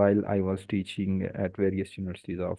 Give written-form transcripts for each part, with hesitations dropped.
while I was teaching at various universities of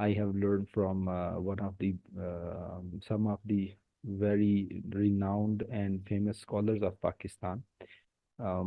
I have learned from one of the some of the very renowned and famous scholars of Pakistan.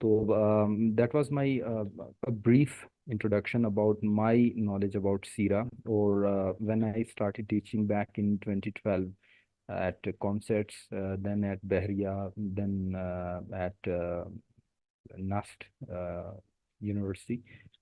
So that was my a brief introduction about my knowledge about Sira. Or when I started teaching back in 2012 at concerts, then at Behriya, then at NUST University.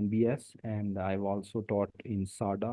NBS and I have also taught in SADA।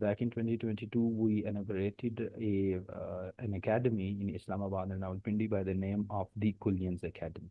back in 2022 we inaugurated an academy in Islamabad and Rawalpindi by the name of the Kulians Academy।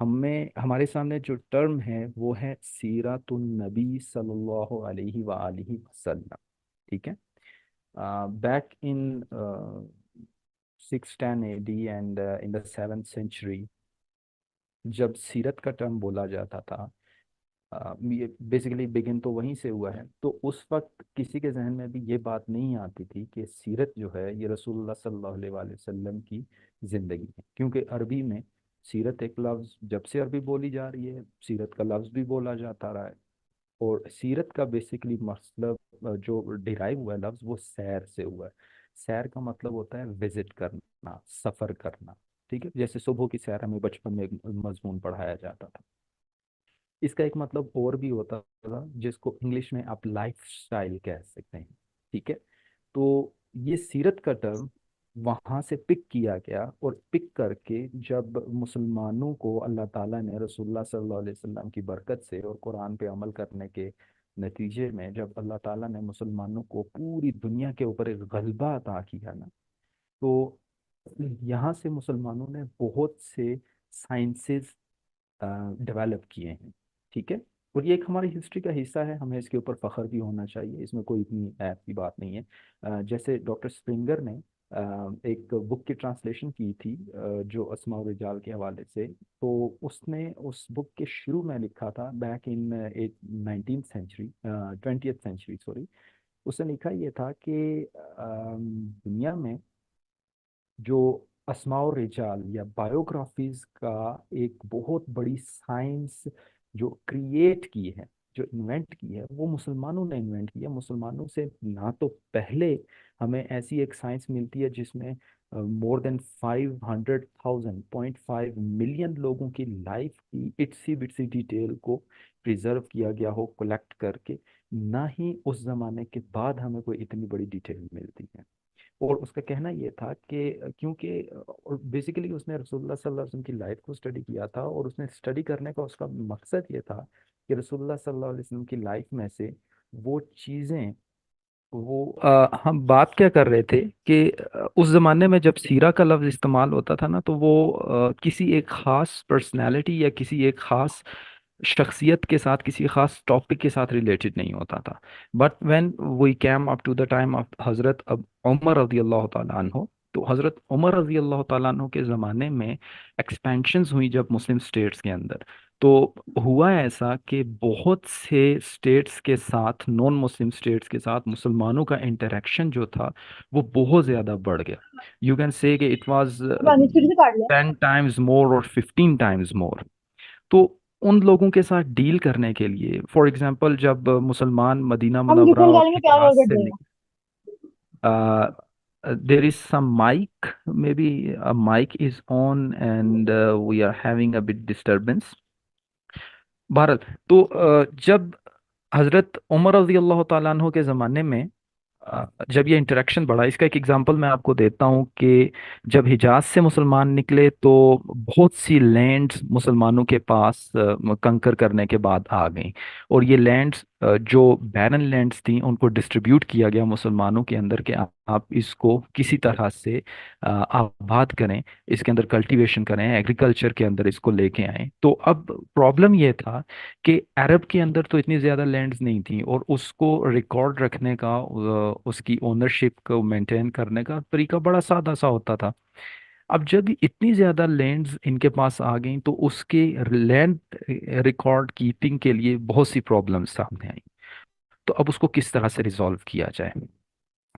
ہمیں ہمارے سامنے جو term ہے وہ ہے سیرت النبی صلی اللہ علیہ وآلہ وسلم. ٹھیک ہے. Back in 610 AD and in the 7th century جب سیرت کا ٹرم بولا جاتا تھا، یہ بیسیکلی بگن تو وہیں سے ہوا ہے، تو اس وقت کسی کے ذہن میں بھی یہ بات نہیں آتی تھی کہ سیرت جو ہے یہ رسول اللہ صلی اللہ علیہ وآلہ وسلم کی زندگی ہے. کیونکہ عربی میں سیرت ایک لفظ جب سے عربی بولی جا رہی ہے، سیرت کا لفظ بھی بولا جاتا رہا ہے. اور سیرت کا بیسیکلی مطلب جو ڈیرائیو ہوا ہے لفظ، وہ سیر سے ہوا ہے. سیر کا مطلب ہوتا ہے وزٹ کرنا، سفر کرنا. ٹھیک ہے. جیسے صبح کی سیر ہمیں بچپن میں ایک مضمون پڑھایا جاتا تھا. اس کا ایک مطلب اور بھی ہوتا تھا جس کو انگلش میں آپ لائف سٹائل کہہ سکتے ہیں. ٹھیک ہے. تو یہ سیرت کا ٹرم وہاں سے پک کیا گیا، اور پک کر کے جب مسلمانوں کو اللہ تعالیٰ نے رسول اللہ صلی اللہ علیہ وسلم کی برکت سے اور قرآن پہ عمل کرنے کے نتیجے میں جب اللہ تعالیٰ نے مسلمانوں کو پوری دنیا کے اوپر ایک غلبہ عطا کیا نا، تو یہاں سے مسلمانوں نے بہت سے سائنسز ڈیولپ کیے ہیں. ٹھیک ہے. اور یہ ایک ہماری ہسٹری کا حصہ ہے، ہمیں اس کے اوپر فخر بھی ہونا چاہیے، اس میں کوئی اتنی ایپ کی بات نہیں ہے. جیسے ڈاکٹر اسپرنگر نے ایک بک کی ٹرانسلیشن کی تھی جو اسماء و رجال کے حوالے سے. تو اس نے اس بک کے شروع میں لکھا تھا back in 19th century 20th century sorry. اس نے لکھا یہ تھا کہ دنیا میں جو اسماء و رجال یا بایوگرافیز کا ایک بہت بڑی سائنس جو کریٹ کی ہے، جو انوینٹ کی ہے، وہ مسلمانوں نے انوینٹ کیا. مسلمانوں سے نہ تو پہلے ہمیں ایسی ایک سائنس ملتی ہے جس میں مور دین 500,000 0.5 ملین لوگوں کی لائف کی اٹسی بٹسی ڈیٹیل کو پریزرو کیا گیا ہو کلیکٹ کر کے. نہ ہی اس زمانے کے بعد ہمیں کوئی اتنی بڑی ڈیٹیل ملتی ہے. اور اس کا کہنا یہ تھا کہ کیونکہ بیسیکلی اس نے رسول اللہ صلی اللہ علیہ وسلم کی لائف کو اسٹڈی کیا تھا، اور اس نے اسٹڈی کرنے کا اس کا مقصد یہ تھا کہ رسول اللہ صلی اللہ علیہ وسلم کی لائف میں سے وہ چیزیں وہ ہم بات کیا کر رہے تھے کہ اس زمانے میں جب سیرہ کا لفظ استعمال ہوتا تھا نا، تو وہ کسی ایک خاص پرسنالٹی یا کسی ایک خاص شخصیت کے ساتھ، کسی خاص ٹاپک کے ساتھ ریلیٹڈ نہیں ہوتا تھا. But when we came up to the time of Hazrat Umar رضی اللہ تعالیٰ عنہ، تو حضرت عمر رضی اللہ تعالیٰ عنہ کے زمانے میں ایکسپینشنز ہوئی جب مسلم اسٹیٹس کے اندر. تو ہوا ایسا کہ بہت سے اسٹیٹس کے ساتھ، نان مسلم اسٹیٹس کے ساتھ مسلمانوں کا انٹریکشن جو تھا وہ بہت زیادہ بڑھ گیا. یو کین سے کہ اٹ واز 10 times more اور 15 times more. تو ان لوگوں کے ساتھ ڈیل کرنے کے لیے، فار ایگزامپل جب مسلمان مدینہ منورہ اور حجاز سے there is some mic, may be mic is on and we are having a bit disturbance. بہرحال تو جب حضرت عمر رضی اللہ تعالیٰ عنہ کے زمانے میں جب یہ انٹریکشن بڑھا، اس کا ایک ایگزامپل میں آپ کو دیتا ہوں کہ جب حجاز سے مسلمان نکلے تو بہت سی لینڈز مسلمانوں کے پاس کنکر کرنے کے بعد آ گئیں، اور یہ لینڈز جو بیرن لینڈز تھیں ان کو ڈسٹریبیوٹ کیا گیا مسلمانوں کے اندر کہ آپ اس کو کسی طرح سے آباد کریں، اس کے اندر کلٹیویشن کریں، ایگریکلچر کے اندر اس کو لے کے آئیں. تو اب پرابلم یہ تھا کہ عرب کے اندر تو اتنی زیادہ لینڈز نہیں تھیں، اور اس کو ریکارڈ رکھنے کا، اس کی اونرشپ کو مینٹین کرنے کا طریقہ بڑا سادہ سا ہوتا تھا. اب جب اتنی زیادہ لینڈز ان کے پاس آ گئیں تو اس کے لینڈ ریکارڈ کیپنگ کے لیے بہت سی پرابلمز سامنے آئیں. تو اب اس کو کس طرح سے ریزالو کیا جائے؟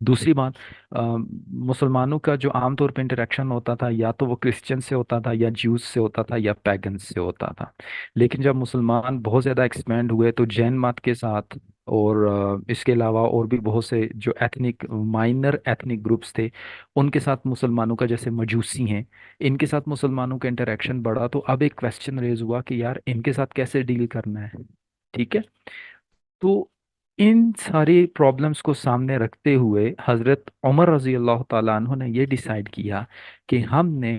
دوسری بات، مسلمانوں کا جو عام طور پہ انٹریکشن ہوتا تھا یا تو وہ کرسچن سے ہوتا تھا، یا جیوز سے ہوتا تھا، یا پیگن سے ہوتا تھا. لیکن جب مسلمان بہت زیادہ ایکسپینڈ ہوئے تو جین مت کے ساتھ اور اس کے علاوہ اور بھی بہت سے جو ایتھنک مائنر ایتھنک گروپس تھے ان کے ساتھ مسلمانوں کا، جیسے مجوسی ہیں، ان کے ساتھ مسلمانوں کا انٹریکشن بڑھا. تو اب ایک کویسچن ریز ہوا کہ یار ان کے ساتھ کیسے ڈیل کرنا ہے. ٹھیک ہے. تو ان ساری پرابلمس کو سامنے رکھتے ہوئے حضرت عمر رضی اللہ تعالیٰ عنہ نے یہ ڈیسائیڈ کیا کہ ہم نے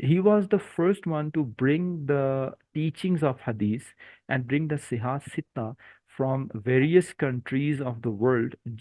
he was the first one to bring the teachings of hadith and bring the Sihah Sitta from various countries of the world।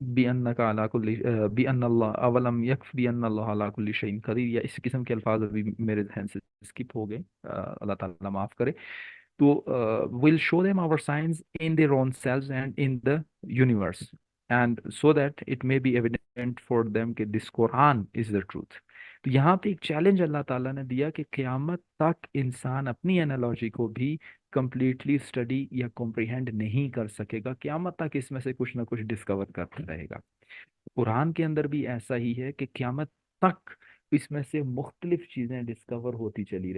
بِأَنَّكَ عَلَى كُلِّ بِأَنَّ اللَّهَ أَوَلَمْ يَكْفِ بِأَنَّ اللَّهَ عَلَى كُلِّ شَيْءٍ قدیر، یا اس قسم کے الفاظ ابھی میرے ذہن سے اسکپ ہو گئے، اللہ تعالیٰ معاف کرے. تو will show them our signs in their own selves and in the universe, and so that it may be evident for them کہ this Quran is the truth. تو یہاں پہ ایک چیلنج اللہ تعالیٰ نے دیا کہ قیامت تک انسان اپنی انالوجی کو بھی کمپلیٹلی اسٹڈی یا کمپریہینڈ نہیں کر سکے گا، قیامت تک اس میں سے کچھ نہ کچھ ڈسکور کرتا رہے گا. قرآن کے اندر بھی ایسا ہی ہے کہ قیامت تک اس میں سے مختلف چیزیں ڈسکور ہوتی چلی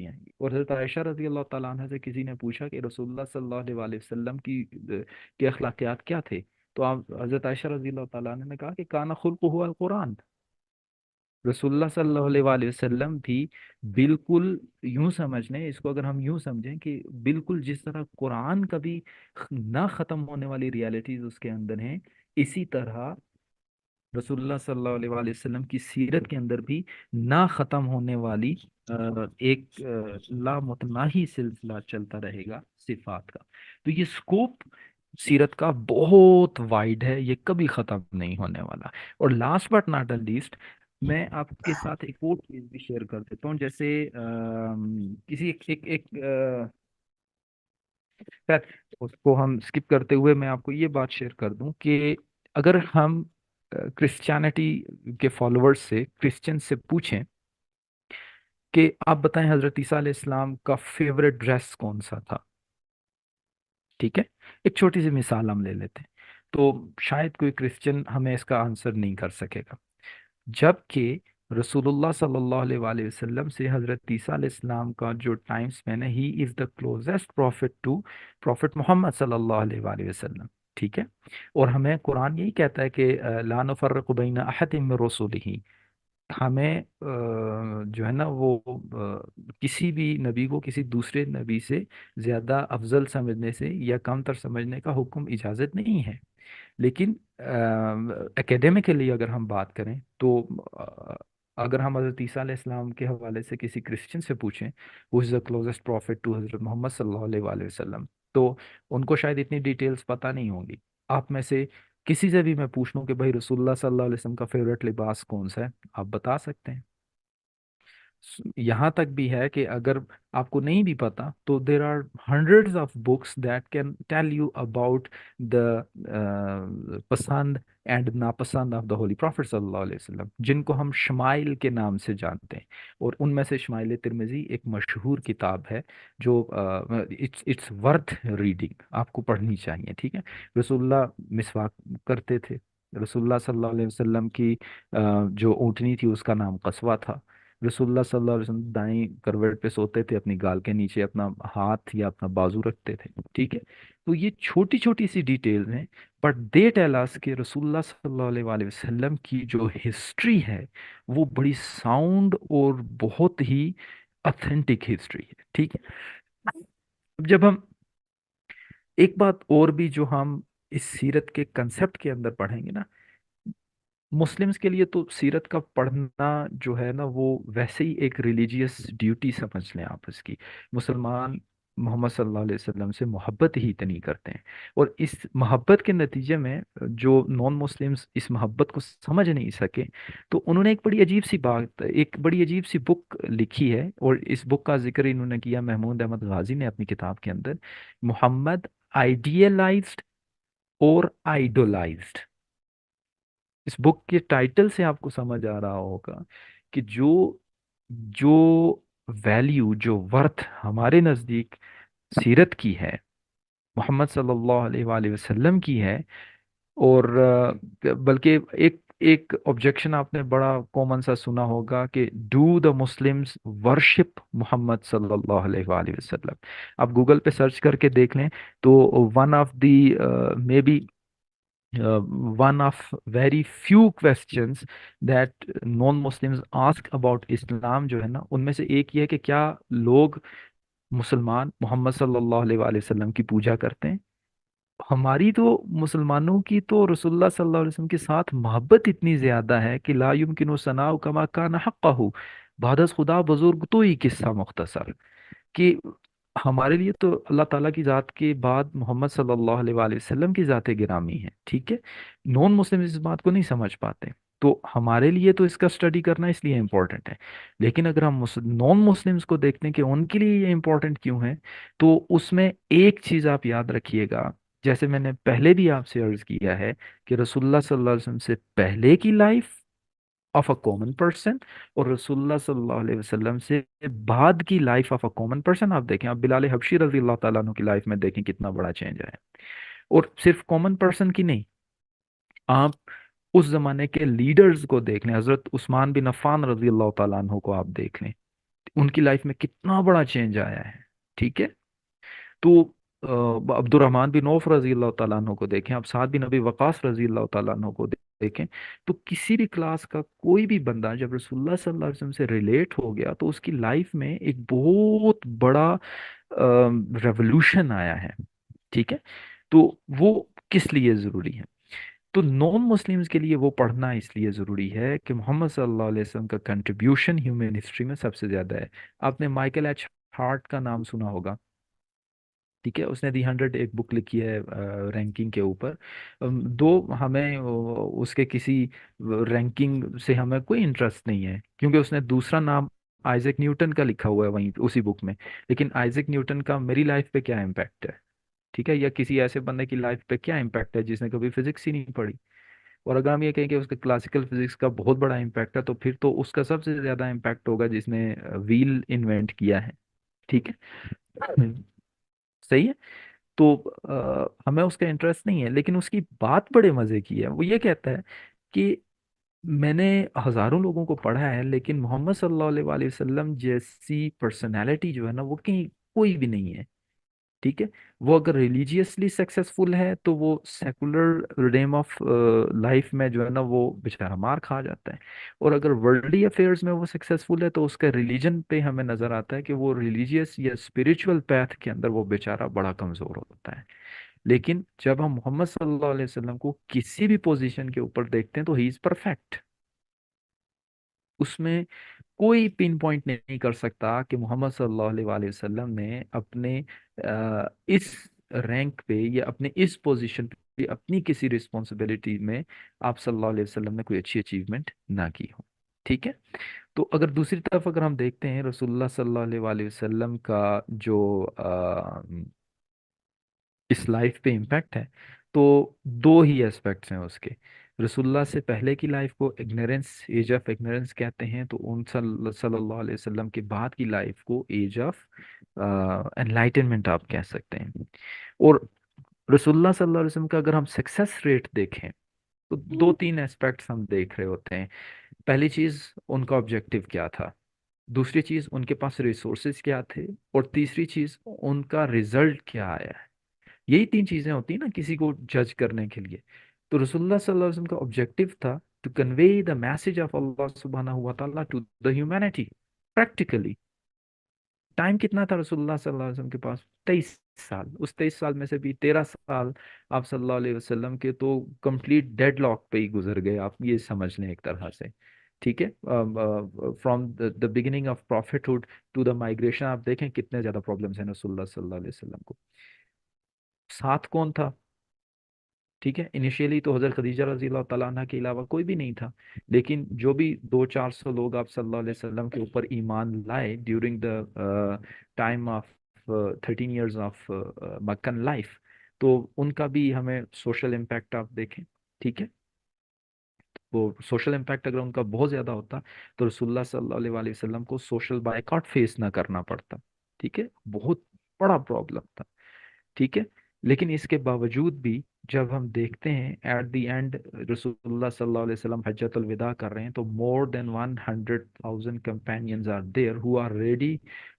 آئیں گی. اور حضرت عائشہ رضی اللہ تعالیٰ عنہ سے کسی نے پوچھا کہ رسول اللہ صلی اللہ علیہ وسلم کے اخلاقیات کیا تھے، تو آپ حضرت عائشہ رضی اللہ تعالیٰ عنہ نے کہا کہ کانا خلق ہوا القرآن. رسول اللہ صلی اللہ علیہ وسلم بھی بالکل یوں سمجھ لیں اس کو، اگر ہم یوں سمجھیں کہ بالکل جس طرح قرآن کبھی نہ ختم ہونے والی ریالٹیز اس کے اندر ہیں، اسی طرح رسول اللہ صلی اللہ علیہ وآلہ وسلم کی سیرت کے اندر بھی نہ ختم ہونے والی ایک لامتناہی سلسلہ چلتا رہے گا صفات کا. تو یہ سکوپ سیرت کا بہت وائڈ ہے، یہ کبھی ختم نہیں ہونے والا. اور لاسٹ بٹ ناٹ لیسٹ، میں آپ کے ساتھ ایک اور چیز بھی شیئر کر دیتا ہوں. جیسے کسی خیر، اس کو ہم اسکپ کرتے ہوئے میں آپ کو یہ بات شیئر کر دوں کہ اگر ہم کرسچینٹی کے فالوورز سے، کرسچن سے پوچھیں کہ آپ بتائیں حضرت عیسیٰ علیہ السلام کا فیوریٹ ڈریس کون سا تھا، ٹھیک ہے، ایک چھوٹی سی مثال ہم لے لیتے ہیں، تو شاید کوئی کرسچن ہمیں اس کا آنسر نہیں کر سکے گا. جبکہ رسول اللہ صلی اللہ علیہ وآلہ وسلم سے حضرت عیسیٰ علیہ السلام کا جو ٹائم اسپین ہے، he is the closest prophet to prophet محمد صلی اللہ علیہ وآلہ وسلم، ٹھیک ہے. اور ہمیں قرآن یہی کہتا ہے کہ لا نفرق بین احد من رسولہ، ہمیں جو ہے نا وہ کسی بھی نبی کو کسی دوسرے نبی سے زیادہ افضل سمجھنے سے یا کم تر سمجھنے کا حکم اجازت نہیں ہے. لیکن اکیڈیمکلی اگر ہم بات کریں تو اگر ہم حضرت عیسیٰ علیہ السلام کے حوالے سے کسی کرسچن سے پوچھیں who is the closest prophet to حضرت محمد صلی اللہ علیہ وآلہ وسلم، تو ان کو شاید اتنی ڈیٹیلز پتہ نہیں ہوں گی. آپ میں سے کسی سے بھی میں پوچھ لوں کہ بھائی رسول اللہ صلی اللہ علیہ وسلم کا فیوریٹ لباس کون سا ہے، آپ بتا سکتے ہیں. یہاں تک بھی ہے کہ اگر آپ کو نہیں بھی پتا تو there are hundreds of books that can tell you about the پسند اینڈ ناپسند آف دا ہولی پروفیٹ صلی اللہ علیہ وسلم، جن کو ہم شمائل کے نام سے جانتے ہیں. اور ان میں سے شمائل ترمذی ایک مشہور کتاب ہے جو اٹس ورتھ ریڈنگ، آپ کو پڑھنی چاہیے، ٹھیک ہے. رسول اللہ مسواک کرتے تھے. رسول اللہ صلی اللہ علیہ وسلم کی جو اونٹنی تھی اس کا نام قصوہ تھا. رسول اللہ صلی اللہ علیہ وسلم دائیں کروٹ پہ سوتے تھے، اپنی گال کے نیچے اپنا ہاتھ یا اپنا بازو رکھتے تھے، ٹھیک ہے. تو یہ چھوٹی چھوٹی سی ڈیٹیلز ہیں، بٹ دے ٹیل اس کہ رسول اللہ صلی اللہ علیہ وآلہ وسلم کی جو ہسٹری ہے وہ بڑی ساؤنڈ اور بہت ہی اتھینٹک ہسٹری ہے، ٹھیک ہے. اب جب ہم ایک بات اور بھی جو ہم اس سیرت کے کنسپٹ کے اندر پڑھیں گے نا، مسلمز کے لیے تو سیرت کا پڑھنا جو ہے نا وہ ویسے ہی ایک ریلیجیس ڈیوٹی سمجھ لیں آپ اس کی. مسلمان محمد صلی اللہ علیہ وسلم سے محبت ہی اتنی کرتے ہیں، اور اس محبت کے نتیجے میں جو نان مسلمز اس محبت کو سمجھ نہیں سکے تو انہوں نے ایک بڑی عجیب سی بات، ایک بڑی عجیب سی بک لکھی ہے، اور اس بک کا ذکر انہوں نے کیا محمود احمد غازی نے اپنی کتاب کے اندر، محمد آئیڈیلائزڈ اور آئیڈولائزڈ. اس بک کے ٹائٹل سے آپ کو سمجھ آ رہا ہوگا کہ جو جو ویلیو، جو ورتھ ہمارے نزدیک سیرت کی ہے، محمد صلی اللہ علیہ وآلہ وسلم کی ہے. اور بلکہ ایک ایک آبجیکشن آپ نے بڑا کامن سا سنا ہوگا کہ ڈو دا مسلمز ورشپ محمد صلی اللہ علیہ وآلہ وسلم. آپ گوگل پہ سرچ کر کے دیکھ لیں تو one of the maybe one of very few questions that non-Muslims ask about Islam جو ہے نا، ان میں سے ایک یہ ہے کہ کیا لوگ مسلمان محمد صلی اللہ علیہ وآلہ وسلم کی پوجا کرتے ہیں. ہماری تو مسلمانوں کی تو رسول اللہ صلی اللہ علیہ وسلم کے ساتھ محبت اتنی زیادہ ہے کہ لا يمكن ثناء کما کان حقہ، بعد از خدا بزرگ تو ہی قصہ مختصر، کہ ہمارے لیے تو اللہ تعالیٰ کی ذات کے بعد محمد صلی اللہ علیہ وآلہ وسلم کی ذات گرامی ہے، ٹھیک ہے۔ نان مسلم اس بات کو نہیں سمجھ پاتے، تو ہمارے لیے تو اس کا اسٹڈی کرنا اس لیے امپورٹنٹ ہے۔ لیکن اگر ہم نان مسلمس کو دیکھتے ہیں کہ ان کے لیے یہ امپورٹنٹ کیوں ہے، تو اس میں ایک چیز آپ یاد رکھیے گا، جیسے میں نے پہلے بھی آپ سے عرض کیا ہے کہ رسول اللہ صلی اللہ علیہ وسلم سے پہلے کی life of a common person, اور رسول اللہ صلی اللہ علیہ وسلم سے بعد کی life of a common person آپ دیکھیں، آپ بلال حبشی رضی اللہ تعالیٰ عنہ کی لائف میں دیکھیں کتنا بڑا چینج آیا ہے۔ اور صرف کامن پرسن کی نہیں، آپ اس زمانے کے لیڈرز کو دیکھ لیں، حضرت عثمان بن عفان رضی اللہ تعالیٰ عنہ کو آپ دیکھ لیں، ان کی لائف میں کتنا بڑا چینج آیا ہے، ٹھیک ہے۔ تو عبد الرحمن بن عوف رضی اللہ تعالیٰ عنہ کو دیکھیں، آپ سعد بن ابی وقاص رضی اللہ تعالیٰ عنہ کو دیکھیں، تو کسی بھی کلاس کا کوئی بھی بندہ جب رسول اللہ صلی اللہ علیہ وسلم سے ریلیٹ ہو گیا تو اس کی لائف میں ایک بہت بڑا ریولوشن آیا ہے، ٹھیک ہے۔ تو وہ کس لیے ضروری ہے؟ تو نان مسلمز کے لیے وہ پڑھنا اس لیے ضروری ہے کہ محمد صلی اللہ علیہ وسلم کا کنٹریبیوشن ہیومن ہسٹری میں سب سے زیادہ ہے۔ آپ نے مائیکل ایچ ہارٹ کا نام سنا ہوگا، ٹھیک ہے، اس نے دی ہنڈریڈ ایک بک لکھی ہے رینکنگ کے اوپر۔ دو ہمیں اس کے کسی رینکنگ سے ہمیں کوئی انٹرسٹ نہیں ہے، کیونکہ اس نے دوسرا نام آئزیک نیوٹن کا لکھا ہوا ہے وہیں اسی بک میں، لیکن آئزیک نیوٹن کا میری لائف پہ کیا امپیکٹ ہے، ٹھیک ہے، یا کسی ایسے بندے کی لائف پہ کیا امپیکٹ ہے جس نے کبھی فزکس ہی نہیں پڑھی؟ اور اگر ہم یہ کہیں کہ اس کا کلاسیکل فزکس کا بہت بڑا امپیکٹ ہے، تو پھر تو اس کا سب سے زیادہ امپیکٹ ہوگا جس نے ویل انوینٹ کیا ہے، ٹھیک ہے، صحیح ہے۔ تو ہمیں اس کا انٹرسٹ نہیں ہے، لیکن اس کی بات بڑے مزے کی ہے، وہ یہ کہتا ہے کہ میں نے ہزاروں لوگوں کو پڑھا ہے لیکن محمد صلی اللہ علیہ وآلہ وسلم جیسی پرسنالٹی جو ہے نا وہ کہیں کوئی بھی نہیں ہے، ٹھیک ہے۔ وہ اگر ریلیجیسلی سکسیسفل ہے تو وہ سیکولر ریم آف لائف میں جو ہے نا وہ بیچارہ مار کھا جاتا ہے، اور اگر ورلڈلی افیئرز میں وہ سکسیسفل ہے تو اس کا ریلیجن پہ ہمیں نظر آتا ہے کہ وہ ریلیجیس یا اسپرچل پیتھ کے اندر وہ بیچارہ بڑا کمزور ہوتا ہے۔ لیکن جب ہم محمد صلی اللہ علیہ وسلم کو کسی بھی پوزیشن کے اوپر دیکھتے ہیں تو ہی از پرفیکٹ، اس میں کوئی پن پوائنٹ نہیں کر سکتا کہ محمد صلی اللہ علیہ وآلہ وسلم نے اپنے اس رینک پہ یا اپنے اس پوزیشن پہ اپنی کسی رسپانسبلٹی میں آپ صلی اللہ علیہ وسلم نے کوئی اچھی اچیومنٹ نہ کی ہو، ٹھیک ہے۔ تو اگر دوسری طرف اگر ہم دیکھتے ہیں رسول اللہ صلی اللہ علیہ وآلہ وسلم کا جو اس لائف پہ امپیکٹ ہے، تو دو ہی اسپیکٹس ہیں اس کے۔ رسول اللہ سے پہلے کی لائف کو اگنورینس، ایج آف اگنورینس کہتے ہیں، تو ان صلی اللہ علیہ وسلم کے بعد کی لائف کو ایج آف انلائٹنمنٹ آپ کہہ سکتے ہیں۔ اور رسول اللہ صلی اللہ علیہ وسلم کا اگر ہم سکسیس ریٹ دیکھیں تو دو تین اسپیکٹس ہم دیکھ رہے ہوتے ہیں۔ پہلی چیز ان کا آبجیکٹو کیا تھا، دوسری چیز ان کے پاس ریسورسز کیا تھے، اور تیسری چیز ان کا ریزلٹ کیا آیا ہے۔ یہی تین چیزیں ہوتی ہیں نا کسی کو جج کرنے کے لیے۔ تو رسول اللہ صلی اللہ علیہ وسلم کا آبجیکٹو تھا to convey the message of اللہ سبحانہ ہوا تعالیٰ to the humanity practically. Time کتنا تھا رسول اللہ صلی اللہ علیہ وسلم کے پاس؟ 23 سال۔ اس 23 سال میں سے بھی 13 سال آپ صلی اللہ علیہ وسلم کے تو کمپلیٹ ڈیڈ لاک پہ ہی گزر گئے، آپ یہ سمجھ لیں ایک طرح سے، ٹھیک ہے۔ From the beginning of prophethood to the migration آپ دیکھیں کتنے زیادہ پرابلمس ہیں رسول اللہ صلی اللہ علیہ وسلم کو۔ ساتھ کون تھا؟ ٹھیک ہے، انیشیلی تو حضرت خدیجہ رضی اللہ تعالیٰ عنہ کے علاوہ کوئی بھی نہیں تھا، لیکن جو بھی 200-400 لوگ آپ صلی اللہ علیہ وسلم کے اوپر ایمان لائے during the time of 13 years of Meccan life, تو ان کا بھی ہمیں سوشل امپیکٹ آپ دیکھیں، ٹھیک ہے۔ وہ سوشل امپیکٹ اگر ان کا بہت زیادہ ہوتا تو رسول اللہ صلی اللہ علیہ وآلہ وسلم کو سوشل بائیکاٹ فیس نہ کرنا پڑتا، ٹھیک ہے، بہت بڑا پرابلم تھا، ٹھیک ہے۔ لیکن اس کے باوجود بھی جب ہم دیکھتے ہیں ایٹ دی اینڈ رسول اللہ صلی اللہ علیہ وسلم حجت الوداع کر رہے ہیں تو مور دین 100,000 companions are there who are ready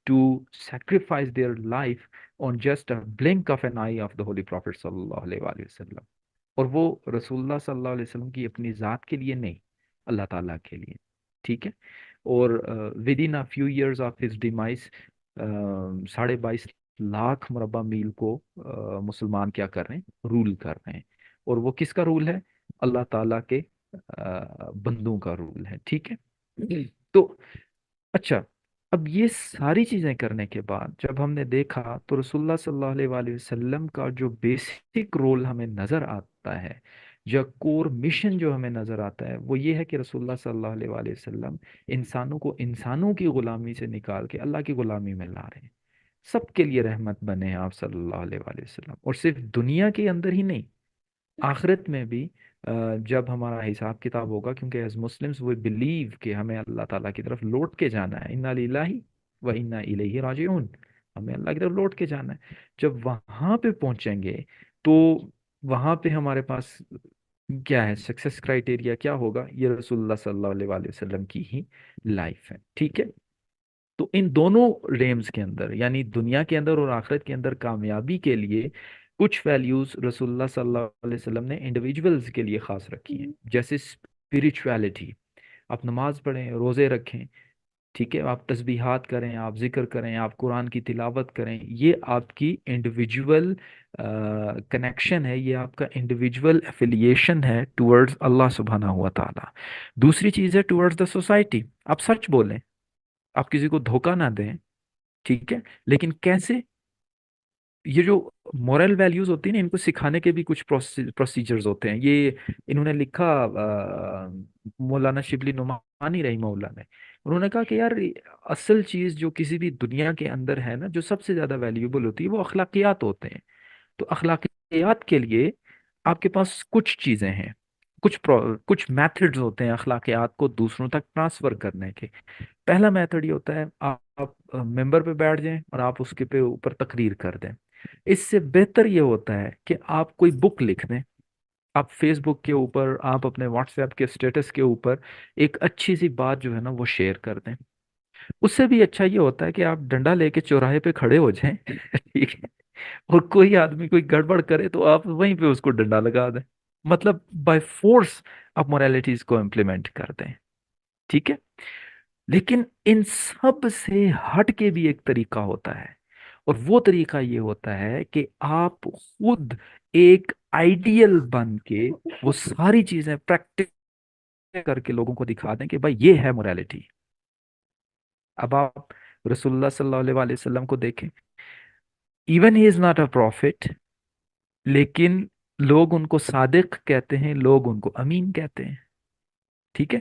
to sacrifice their life on just a blink of an eye of the holy prophet صلی اللہ علیہ وآلہ وسلم، اور وہ رسول اللہ صلی اللہ علیہ وسلم کی اپنی ذات کے لیے نہیں، اللہ تعالیٰ کے لیے، ٹھیک ہے۔ اور within few years of his demise 22.5 lakh مربع میل کو مسلمان کیا کر رہے ہیں؟ رول کر رہے ہیں، اور وہ کس کا رول ہے؟ اللہ تعالیٰ کے بندوں کا رول ہے، ٹھیک ہے۔ تو اچھا، اب یہ ساری چیزیں کرنے کے بعد جب ہم نے دیکھا تو رسول اللہ صلی اللہ علیہ وآلہ وسلم کا جو بیسک رول ہمیں نظر آتا ہے، جو کور مشن جو ہمیں نظر آتا ہے، وہ یہ ہے کہ رسول اللہ صلی اللہ علیہ وآلہ وسلم انسانوں کو انسانوں کی غلامی سے نکال کے اللہ کی غلامی میں لا رہے ہیں۔ سب کے لیے رحمت بنے ہیں آپ صلی اللہ علیہ وآلہ وسلم، اور صرف دنیا کے اندر ہی نہیں، آخرت میں بھی جب ہمارا حساب کتاب ہوگا، کیونکہ ایز مسلمس وی بلیو کہ ہمیں اللہ تعالیٰ کی طرف لوٹ کے جانا ہے، انا للہ و انا الیہ راجعون، ہمیں اللہ کی طرف لوٹ کے جانا ہے۔ جب وہاں پہ پہنچیں گے تو وہاں پہ ہمارے پاس کیا ہے، سکسیس کرائٹیریا کیا ہوگا؟ یہ رسول اللہ صلی اللہ علیہ وآلہ وسلم کی ہی لائف ہے، ٹھیک ہے؟ تو ان دونوں ریمز کے اندر، یعنی دنیا کے اندر اور آخرت کے اندر کامیابی کے لیے کچھ ویلیوز رسول اللہ صلی اللہ علیہ وسلم نے انڈیویجولز کے لیے خاص رکھی ہیں، جیسے اسپرچویلٹی، آپ نماز پڑھیں، روزے رکھیں، ٹھیک ہے، آپ تسبیحات کریں، آپ ذکر کریں، آپ قرآن کی تلاوت کریں، یہ آپ کی انڈیویجول کنیکشن ہے، یہ آپ کا انڈیویجول ایفیلیشن ہے ٹورڈز اللہ سبحانہ ہوا تعالیٰ۔ دوسری چیز ہے ٹورڈز دا سوسائٹی، آپ سچ بولیں، آپ کسی کو دھوکہ نہ دیں، ٹھیک ہے؟ لیکن کیسے؟ یہ جو مورل ویلیوز ہوتی ہیں نا، ان کو سکھانے کے بھی کچھ پروسیجرز ہوتے ہیں، یہ انہوں نے لکھا مولانا شبلی نعمانی رحمہ اللہ نے، انہوں نے کہا کہ یار اصل چیز جو کسی بھی دنیا کے اندر ہے نا، جو سب سے زیادہ ویلیوبل ہوتی ہے وہ اخلاقیات ہوتے ہیں۔ تو اخلاقیات کے لیے آپ کے پاس کچھ چیزیں ہیں، کچھ میتھڈز ہوتے ہیں اخلاقیات کو دوسروں تک ٹرانسفر کرنے کے۔ پہلا میتھڈ یہ ہوتا ہے، آپ ممبر پہ بیٹھ جائیں اور آپ اس کے پہ اوپر تقریر کر دیں۔ اس سے بہتر یہ ہوتا ہے کہ آپ کوئی بک لکھ دیں، آپ فیس بک کے اوپر، آپ اپنے واٹس ایپ کے اسٹیٹس کے اوپر ایک اچھی سی بات جو ہے نا وہ شیئر کر دیں۔ اس سے بھی اچھا یہ ہوتا ہے کہ آپ ڈنڈا لے کے چوراہے پہ کھڑے ہو جائیں ٹھیک ہے، اور کوئی آدمی کوئی گڑبڑ کرے تو آپ وہیں پہ اس کو ڈنڈا لگا دیں، مطلب بائی فورس آپ موریلٹیز کو امپلیمنٹ کر دیں، ٹھیک ہے؟ لیکن ان سب سے ہٹ کے بھی ایک طریقہ ہوتا ہے، اور وہ طریقہ یہ ہوتا ہے کہ آپ خود ایک آئیڈیل بن کے وہ ساری چیزیں پریکٹس کر کے لوگوں کو دکھا دیں کہ بھائی یہ ہے موریلٹی۔ اب آپ رسول اللہ صلی اللہ علیہ وآلہ وسلم کو دیکھیں، even he is not a prophet, لیکن لوگ ان کو صادق کہتے ہیں، لوگ ان کو امین کہتے ہیں، ٹھیک ہے؟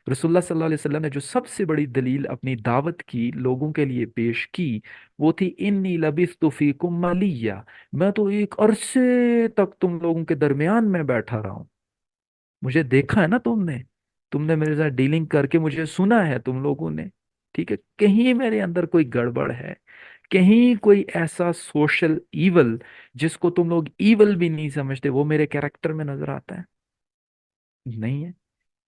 رسول اللہ صلی اللہ علیہ وسلم نے جو سب سے بڑی دلیل اپنی دعوت کی لوگوں کے لیے پیش کی، وہ تھی انی لبثت فیکم ملیہ، میں تو ایک عرصے تک تم لوگوں کے درمیان میں بیٹھا رہا ہوں، مجھے دیکھا ہے نا تم نے میرے ساتھ ڈیلنگ کر کے مجھے سنا ہے تم لوگوں نے، ٹھیک ہے؟ کہیں میرے اندر کوئی گڑبڑ ہے، کہیں کوئی ایسا سوشل ایول جس کو تم لوگ ایول بھی نہیں سمجھتے وہ میرے کیریکٹر میں نظر آتا ہے؟ نہیں ہے۔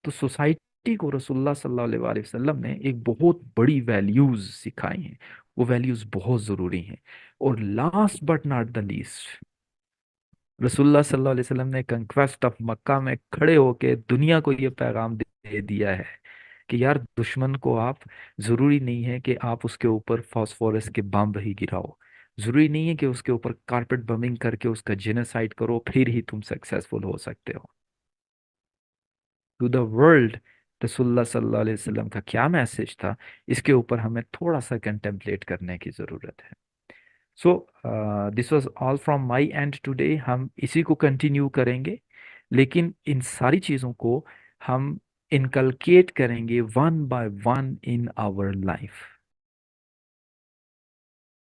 تو سوسائٹی کو رسول اللہ صلی اللہ علیہ وآلہ وسلم نے ایک بہت بڑی ویلیوز سکھائی ہیں، وہ ویلیوز بہت ضروری ہیں۔ اور last but not the least, رسول اللہ صلی اللہ علیہ وسلم نے کنکویسٹ آف مکہ میں کھڑے ہو کے دنیا کو یہ پیغام دے دیا ہے کہ یار دشمن کو آپ، ضروری نہیں ہے کہ آپ اس کے اوپر فاسفورس کے بم ہی گراؤ، ضروری نہیں ہے کہ اس کے اوپر کارپیٹ بمنگ کر کے اس کا جینوسائڈ کرو پھر ہی تم سکسیسفل ہو سکتے ہو۔ ٹو دا ورلڈ رسول اللہ صلی اللہ علیہ وسلم کا کیا میسج تھا، اس کے اوپر ہمیں تھوڑا سا کنٹمپلیٹ کرنے کی ضرورت ہے۔ So this was all from my end today, ہم اسی کو کنٹینیو کریں گے، لیکن ان ساری چیزوں کو ہم انکلکیٹ کریں گے one by one in our life.